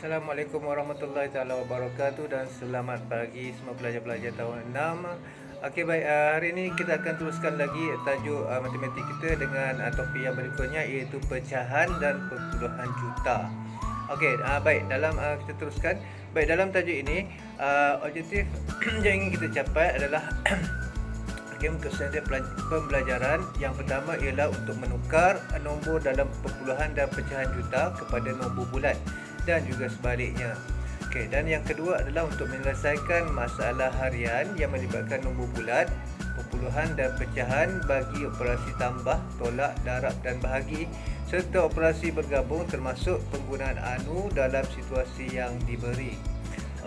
Assalamualaikum warahmatullahi taala wabarakatuh dan selamat pagi semua pelajar-pelajar tahun 6. Okey baik, hari ini kita akan teruskan lagi tajuk matematik kita dengan topik yang berikutnya iaitu pecahan dan perpuluhan juta. Okey, baik, dalam kita teruskan. Baik, dalam tajuk ini objektif yang ingin kita capai adalah untuk standard pembelajaran. Yang pertama ialah untuk menukar nombor dalam perpuluhan dan pecahan juta kepada nombor bulat dan juga sebaliknya. Okey, dan yang kedua adalah untuk menyelesaikan masalah harian yang melibatkan nombor bulat, perpuluhan dan pecahan bagi operasi tambah, tolak, darab dan bahagi serta operasi bergabung termasuk penggunaan anu dalam situasi yang diberi.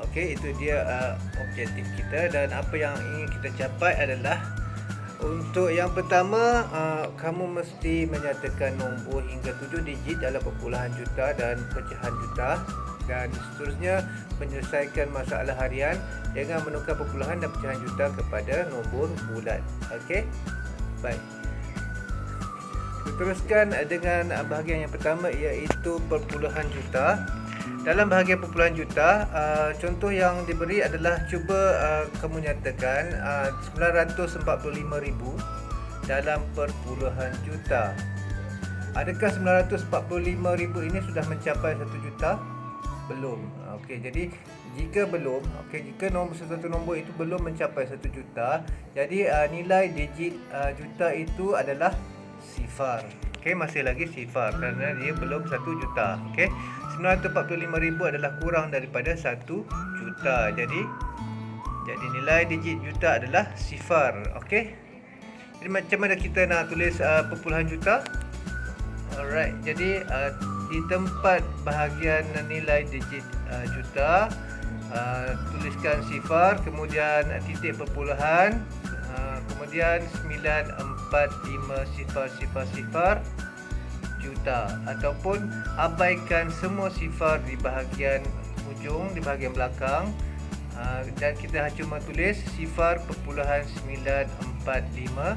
Okey, itu dia objektif kita, dan apa yang ingin kita capai adalah untuk yang pertama, kamu mesti menyatakan nombor hingga 7 digit dalam perpuluhan juta dan pecahan juta, dan seterusnya menyelesaikan masalah harian dengan menukar perpuluhan dan pecahan juta kepada nombor bulat. Okey, baik. Kita teruskan dengan bahagian yang pertama iaitu perpuluhan juta. Dalam bahagian perpuluhan juta, contoh yang diberi adalah cuba kamu nyatakan 945,000 dalam perpuluhan juta. Adakah 945,000 ini sudah mencapai 1 juta? Belum. Okey, jadi jika belum, jika satu nombor itu belum mencapai 1 juta, jadi nilai digit juta itu adalah sifar. Okey, masih lagi sifar kerana dia belum 1 juta. Okey, 945,000 adalah kurang daripada 1 juta. Jadi nilai digit juta adalah sifar. Okey. Jadi macam mana kita nak tulis perpuluhan juta? Alright. Jadi di tempat bahagian nilai digit juta, tuliskan sifar, kemudian titik perpuluhan, kemudian 945,000 juta, ataupun abaikan semua sifar di bahagian hujung, di bahagian belakang, dan kita cuma tulis sifar perpuluhan 945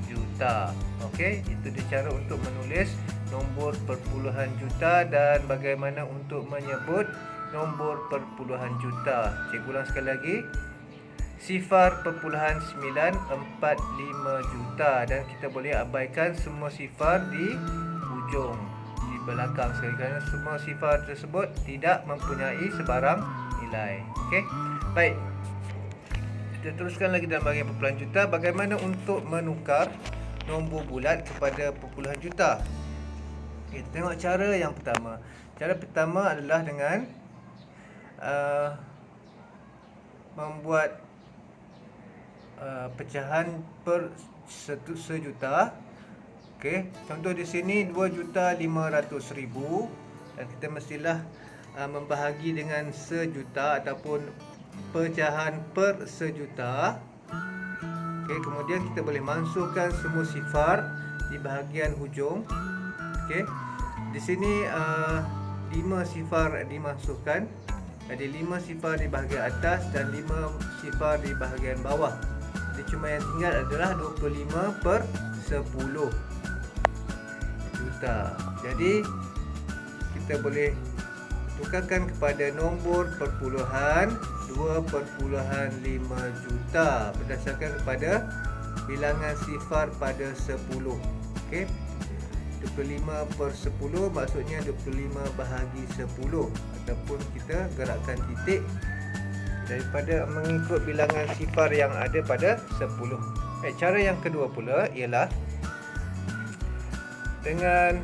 juta. Okey, itu dia cara untuk menulis nombor perpuluhan juta dan bagaimana untuk menyebut nombor perpuluhan juta. Cikgu ulang sekali lagi. Sifar perpuluhan 945 juta, dan kita boleh abaikan semua sifar di hujung, di belakang sekali, kerana semua sifar tersebut tidak mempunyai sebarang nilai. Okey, baik. Kita teruskan lagi dalam bahagian perpuluhan juta. Bagaimana untuk menukar nombor bulat kepada perpuluhan juta? Kita tengok cara yang pertama. Cara pertama adalah dengan membuat pecahan per sejuta. Okey, contoh di sini 2,500,000, dan kita mestilah membahagi dengan sejuta ataupun pecahan per sejuta. Okey, kemudian kita boleh masukkan semua sifar di bahagian hujung. Okey, di sini 5 sifar dimasukkan. Ada 5 sifar di bahagian atas dan 5 sifar di bahagian bawah. Jadi cuma yang tinggal adalah 25/10 juta. Jadi kita boleh tukarkan kepada nombor perpuluhan 2,5 juta berdasarkan kepada bilangan sifar pada 10. Okey, 25/10 maksudnya 25 bahagi 10, ataupun kita gerakkan titik daripada mengikut bilangan sifar yang ada pada 10. Cara yang kedua pula ialah dengan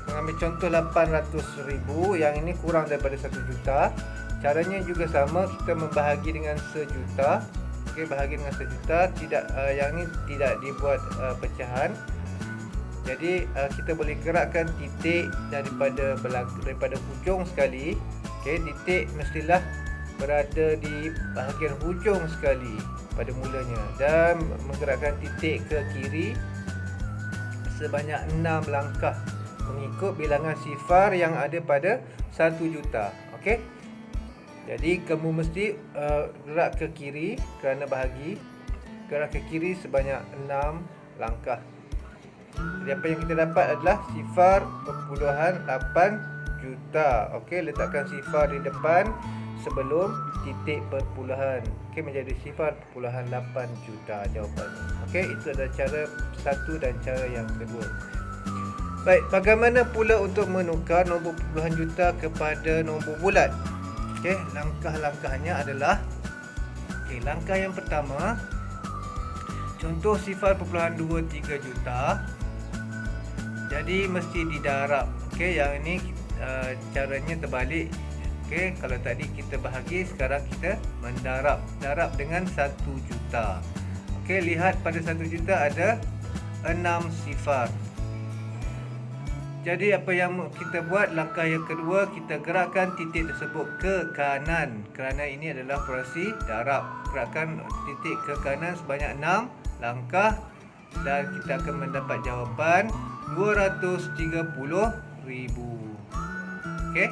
mengambil contoh 800,000, yang ini kurang daripada 1 juta. Caranya juga sama, kita membahagi dengan sejuta. Okey, bahagi dengan sejuta, tidak yang ini tidak dibuat pecahan. Jadi kita boleh gerakkan titik daripada hujung sekali. Okey, titik mestilah berada di bahagian hujung sekali pada mulanya, dan menggerakkan titik ke kiri sebanyak 6 langkah mengikut bilangan sifar yang ada pada 1 juta. Okey, jadi kamu mesti gerak ke kiri kerana bahagi. Gerak ke kiri sebanyak 6 langkah. Jadi apa yang kita dapat adalah sifar perpuluhan 8 juta. Okey, letakkan sifar di depan sebelum titik perpuluhan. Okey, menjadi sifar perpuluhan 8 juta jawapannya. Okey, itu adalah cara satu dan cara yang kedua. Baik, bagaimana pula untuk menukar nombor puluhan juta kepada nombor bulat? Okey, langkah-langkahnya adalah langkah yang pertama, contoh sifar perpuluhan 23 juta. Jadi mesti didarab. Okey, yang ini caranya terbalik. Okey, kalau tadi kita bahagi, sekarang kita mendarab. Darab dengan 1 juta. Okey, lihat pada 1 juta ada 6 sifar. Jadi apa yang kita buat, langkah yang kedua, kita gerakkan titik tersebut ke kanan. Kerana ini adalah operasi darab. Gerakkan titik ke kanan sebanyak 6 langkah dan kita akan mendapat jawapan 230,000. Okey.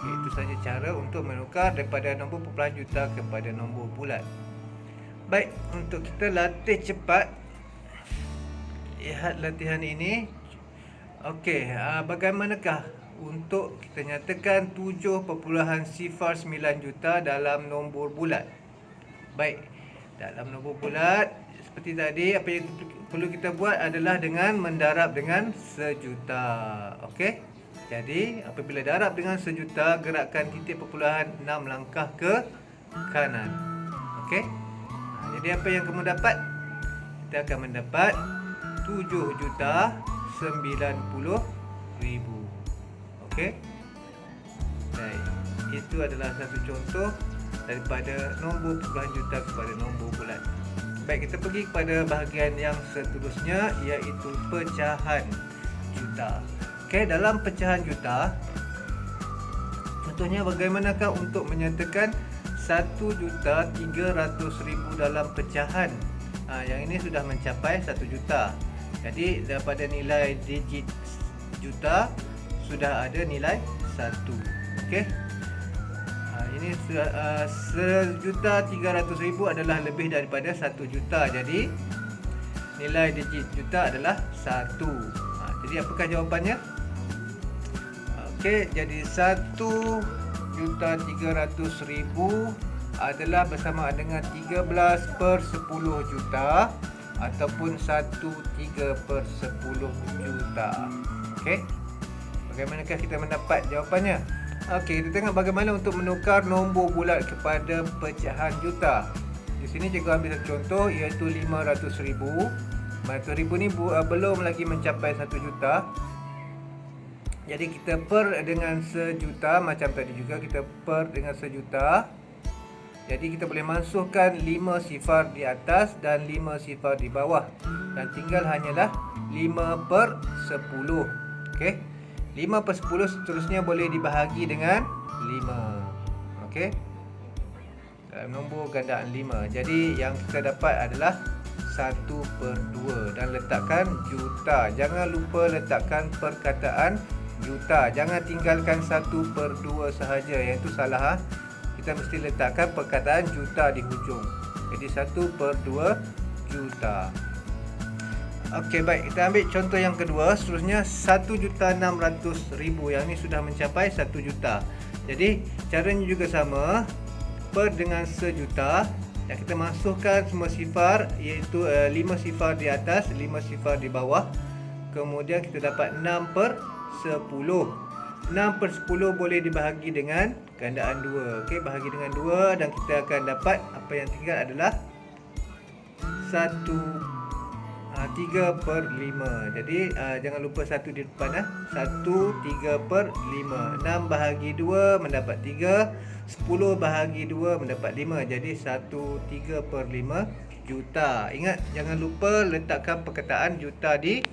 Itu saja cara untuk menukar daripada nombor perpuluhan juta kepada nombor bulat. Baik, untuk kita latih cepat, lihat latihan ini. Okey, bagaimanakah untuk kita nyatakan 7.09 juta dalam nombor bulat? Baik, dalam nombor bulat seperti tadi, apa yang perlu kita buat adalah dengan mendarab dengan sejuta. Okey, jadi apabila darab dengan sejuta, gerakkan titik perpuluhan 6 langkah ke kanan. Okey, jadi apa yang kamu dapat? Kita akan mendapat 7,90,000. Okey. Baik. Itu adalah satu contoh daripada nombor puluhan juta kepada nombor bulat. Baik, kita pergi kepada bahagian yang seterusnya, iaitu pecahan juta. Okey, dalam pecahan juta, contohnya bagaimanakah untuk menyatakan 1,300,000 dalam pecahan? Yang ini sudah mencapai 1 juta. Jadi daripada nilai digit juta sudah ada nilai 1. Okey. Ini 1,300,000 adalah lebih daripada 1 juta. Jadi nilai digit juta adalah 1. Jadi apakah jawapannya? Okey, jadi 1,300,000 adalah bersamaan dengan 13/10 juta ataupun 1/3/10 juta. Okey. Bagaimanakah kita mendapat jawapannya? Okey, kita tengok bagaimana untuk menukar nombor bulat kepada pecahan juta. Di sini cikgu ambil satu contoh, iaitu 500,000. 500,000 ni belum lagi mencapai 1 juta. Jadi kita per dengan sejuta, macam tadi juga kita per dengan sejuta. Jadi kita boleh masukkan 5 sifar di atas dan 5 sifar di bawah. Dan tinggal hanyalah 5/10. Okey. 5/10 seterusnya boleh dibahagi dengan 5. Okey. Dalam nombor gandaan 5. Jadi yang kita dapat adalah 1/2 dan letakkan juta. Jangan lupa letakkan perkataan juta. Jangan tinggalkan 1/2 sahaja, yang itu salah. Kita mesti letakkan perkataan juta di hujung. Jadi 1/2 juta. Okey, baik, kita ambil contoh yang kedua. Seterusnya 1,600,000. Yang ini sudah mencapai 1 juta. Jadi caranya juga sama. Per dengan sejuta. Yang kita masukkan semua sifar, iaitu 5 sifar di atas, 5 sifar di bawah. Kemudian kita dapat 6/10. 6/10 boleh dibahagi dengan gandaan 2. Okey, bahagi dengan 2 dan kita akan dapat apa yang tinggal adalah 3/5. Jadi jangan lupa 1 di depan. 1 3/5. 6 bahagi 2 mendapat 3. 10 bahagi 2 mendapat 5. Jadi 1/3/5 juta. Ingat, jangan lupa letakkan perkataan juta di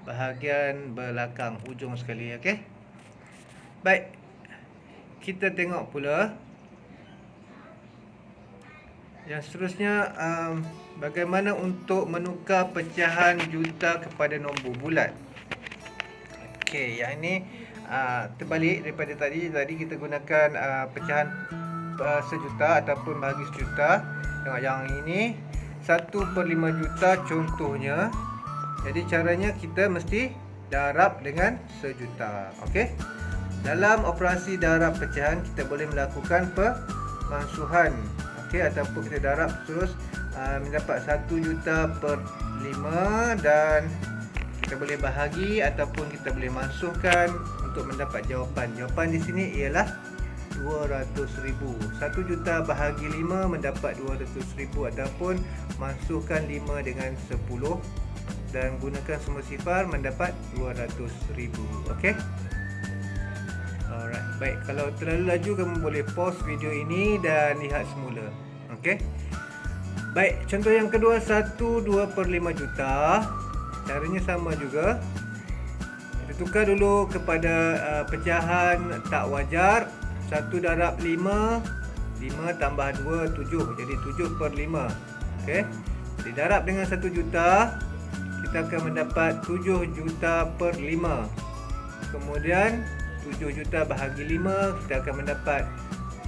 bahagian belakang hujung sekali. Okey. Baik. Kita tengok pula yang seterusnya, bagaimana untuk menukar pecahan juta kepada nombor bulat. Okey, yang ini terbalik daripada tadi. Tadi kita gunakan pecahan sejuta ataupun bahagi sejuta. Tengok yang ini 1/5 juta contohnya. Jadi caranya kita mesti darab dengan sejuta. Okey. Dalam operasi darab pecahan kita boleh melakukan pemansuhan, okey, ataupun kita darab terus mendapat 1 juta per 5 dan kita boleh bahagi ataupun kita boleh mansuhkan untuk mendapat jawapan. Jawapan di sini ialah 200,000. 1 juta bahagi 5 mendapat 200,000 ataupun mansuhkan 5 dengan 10 dan gunakan semua sifar mendapat 200,000. Okey. Alright, baik. Kalau terlalu laju kamu boleh pause video ini dan lihat semula. Okey. Baik, contoh yang kedua 1/2/5 juta. Caranya sama juga. Kita tukar dulu kepada pecahan tak wajar. 1 darab 5, 5 tambah 2 7. Jadi 7/5. Okey. Jadi darab dengan 1 juta, kita akan mendapat 7 juta per 5. Kemudian 7 juta bahagi 5, kita akan mendapat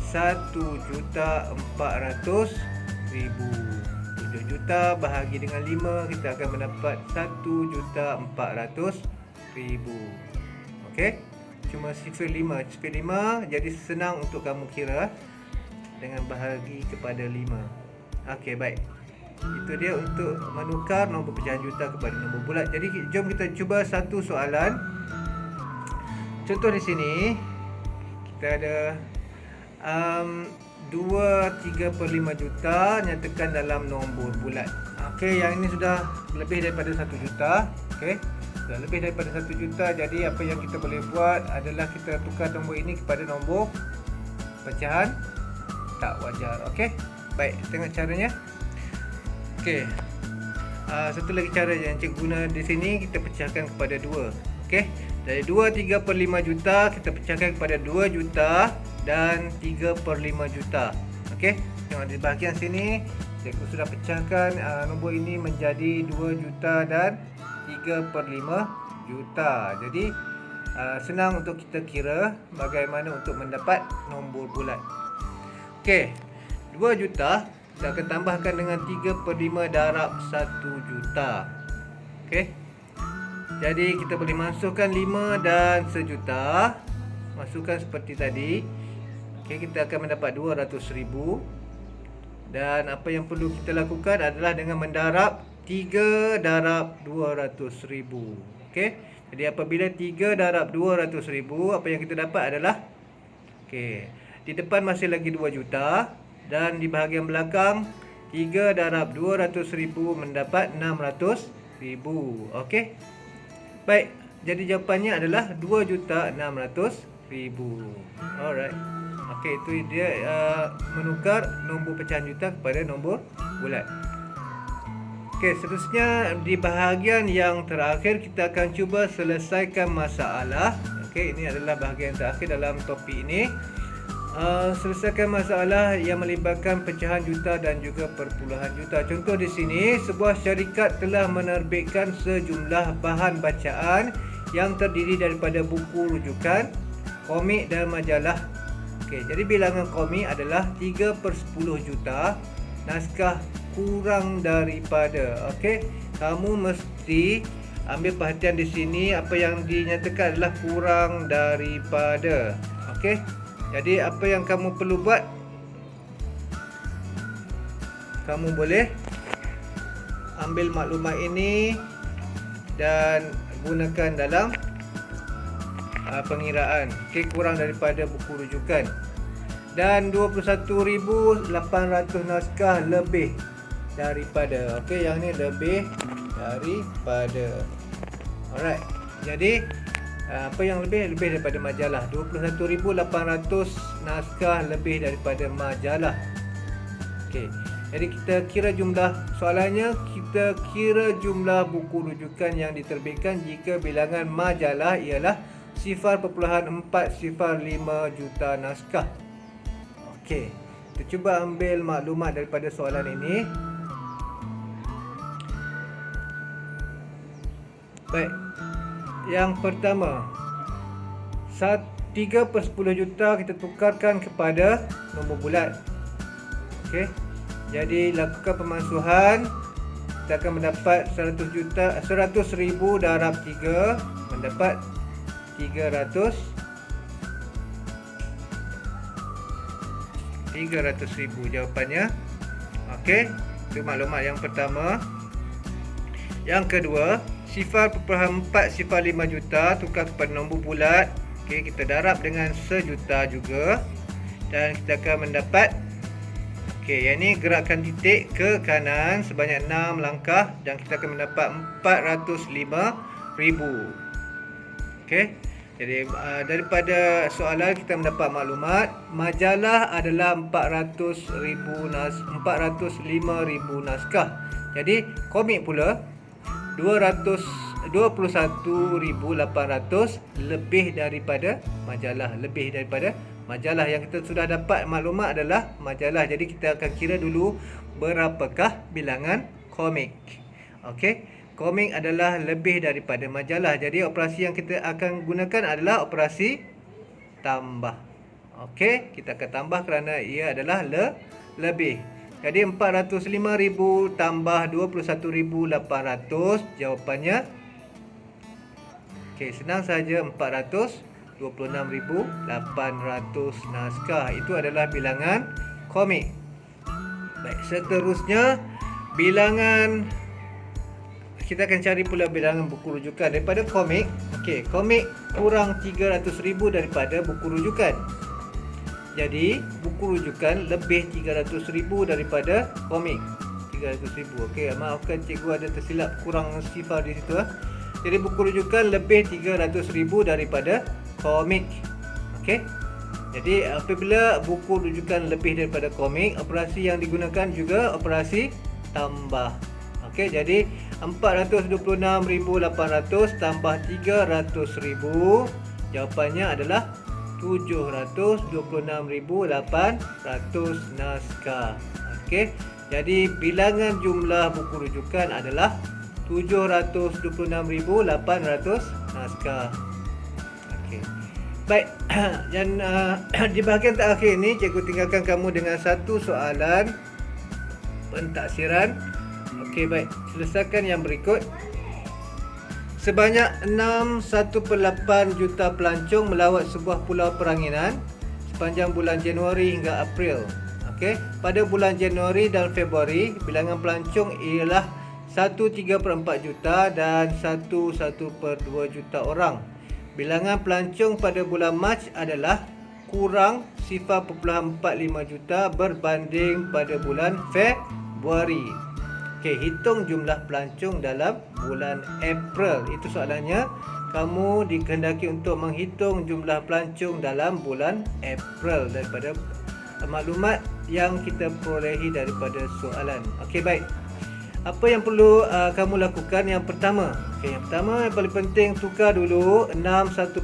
1.400.000. 7 juta bahagi dengan 5, kita akan mendapat 1.400.000. Okey. Cuma sifar 5. Sifar 5 jadi senang untuk kamu kira dengan bahagi kepada 5. Okey, baik. Itu dia untuk menukar nombor pecahan juta kepada nombor bulat. Jadi jom kita cuba satu soalan. Contoh di sini kita ada 2/3/5 juta nyatakan dalam nombor bulat. Okey, yang ini sudah lebih daripada 1 juta. Okey, sudah lebih daripada 1 juta. Jadi apa yang kita boleh buat adalah kita tukar nombor ini kepada nombor pecahan tak wajar. Okey, baik, tengok caranya. Okey, satu lagi cara yang cikgu guna di sini, kita pecahkan kepada 2. Okey, dari 2/3/5 juta kita pecahkan kepada 2 juta dan 3/5 juta. Okey, tengok di bahagian sini cikgu sudah pecahkan nombor ini menjadi 2 juta dan 3/5 juta. Jadi senang untuk kita kira bagaimana untuk mendapat nombor bulat. Okey, 2 juta kita akan tambahkan dengan 3/5 darab 1 juta. Okey. Jadi kita boleh masukkan 5 dan sejuta. Masukkan seperti tadi. Okey, kita akan mendapat 200,000. Dan apa yang perlu kita lakukan adalah dengan mendarab 3 darab 200,000. Okey. Jadi apabila 3 darab 200,000, apa yang kita dapat adalah, okey, di depan masih lagi 2 juta dan di bahagian belakang 3 darab 200,000 mendapat 600,000. Okey. Baik, jadi jawapannya adalah 2.600.000. Alright. Okey, itu dia menukar nombor pecahan juta kepada nombor bulat. Okey, seterusnya di bahagian yang terakhir kita akan cuba selesaikan masalah. Okey, ini adalah bahagian terakhir dalam topik ini. Selesaikan masalah yang melibatkan pecahan juta dan juga perpuluhan juta. Contoh di sini, sebuah syarikat telah menerbitkan sejumlah bahan bacaan yang terdiri daripada buku rujukan, komik dan majalah. Okey, jadi bilangan komik adalah 3/10 juta, naskah kurang daripada. Okey, kamu mesti ambil perhatian di sini, apa yang dinyatakan adalah kurang daripada. Okey. Jadi apa yang kamu perlu buat? Kamu boleh ambil maklumat ini dan gunakan dalam pengiraan. Okey, kurang daripada buku rujukan. Dan 21,800 naskah lebih daripada. Okey, yang ni lebih daripada. Alright. Jadi apa yang lebih daripada majalah? 21,800 naskah lebih daripada majalah. Okey. Jadi kita kira jumlah, soalannya kita kira jumlah buku rujukan yang diterbitkan jika bilangan majalah ialah 0.405 juta naskah. Okey. Kita cuba ambil maklumat daripada soalan ini. Baik. Yang pertama, 3/10 juta kita tukarkan kepada nombor bulat. Okey. Jadi lakukan pemansuhan. Kita akan mendapat 100,000 darab 3 mendapat 300,000 jawapannya. Okey, itu maklumat yang pertama. Yang kedua, 0.405 juta tukar kepada nombor bulat. Okey, kita darab dengan 1 juta juga dan kita akan mendapat, okey, yang ni gerakkan titik ke kanan sebanyak 6 langkah dan kita akan mendapat 405,000. Okey. Jadi daripada soalan kita mendapat maklumat majalah adalah 405,000 naskah. Jadi komik pula 221,800 lebih daripada majalah yang kita sudah dapat maklumat adalah majalah. Jadi kita akan kira dulu berapakah bilangan komik. Okey. Komik adalah lebih daripada majalah. Jadi operasi yang kita akan gunakan adalah operasi tambah. Okey, kita akan tambah kerana ia adalah lebih. Jadi 405,000 tambah 21,800 jawapannya, okey, senang saja, 426,800 naskah. Itu adalah bilangan komik. Baik, seterusnya bilangan, kita akan cari pula bilangan buku rujukan daripada komik. Okey, komik kurang 300,000 daripada buku rujukan. Jadi, buku rujukan lebih 300,000 daripada komik. 300,000. Okey, maafkan cikgu ada tersilap kurang sifar di situ. Jadi, buku rujukan lebih 300,000 daripada komik. Okey. Jadi, apabila buku rujukan lebih daripada komik, operasi yang digunakan juga operasi tambah. Okey, jadi 426,800 tambah 300,000 jawapannya adalah 726,800 naskah. Okey, jadi bilangan jumlah buku rujukan adalah 726,800 naskah. Okey. Baik, dan di bahagian terakhir ni cikgu tinggalkan kamu dengan satu soalan pentaksiran. Okey, baik. Selesaikan yang berikut. Sebanyak 6.18 juta pelancong melawat sebuah pulau peranginan sepanjang bulan Januari hingga April. Okey, pada bulan Januari dan Februari, bilangan pelancong ialah 1.34 juta dan 1.2 juta orang. Bilangan pelancong pada bulan Mac adalah kurang 0.45 juta berbanding pada bulan Februari. Okey, hitung jumlah pelancong dalam bulan April. Itu soalannya. Kamu dikehendaki untuk menghitung jumlah pelancong dalam bulan April daripada maklumat yang kita perolehi daripada soalan. Okey, baik. Apa yang perlu kamu lakukan? Yang pertama, yang paling penting, tukar dulu 6.18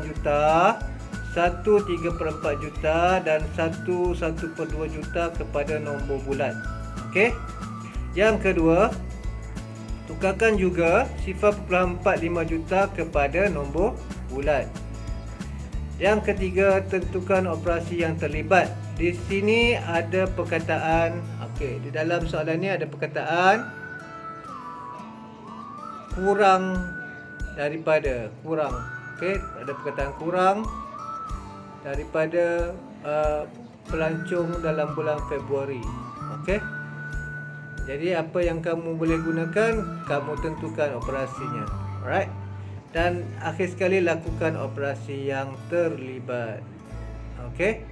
juta, 1.34 juta dan 1.2 juta kepada nombor bulat. Okey. Yang kedua, tukarkan juga 0.45 juta kepada nombor bulat. Yang ketiga, tentukan operasi yang terlibat. Di sini ada perkataan, okey, di dalam soalan ni ada perkataan kurang daripada, kurang. Okey, ada perkataan kurang daripada pelancong dalam bulan Februari. Okey. Jadi apa yang kamu boleh gunakan, kamu tentukan operasinya. Alright. Dan akhir sekali lakukan operasi yang terlibat. Okey.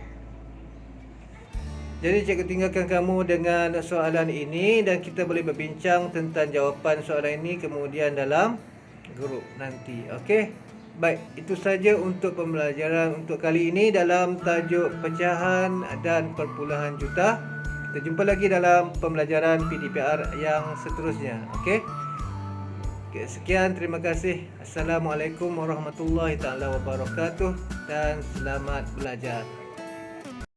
Jadi cikgu tinggalkan kamu dengan soalan ini dan kita boleh berbincang tentang jawapan soalan ini kemudian dalam grup nanti. Okey. Baik, itu saja untuk pembelajaran untuk kali ini dalam tajuk pecahan dan perpuluhan juta. Kita jumpa lagi dalam pembelajaran PDPR yang seterusnya. Okey. Sekian, terima kasih. Assalamualaikum warahmatullahi taala wabarakatuh dan selamat belajar.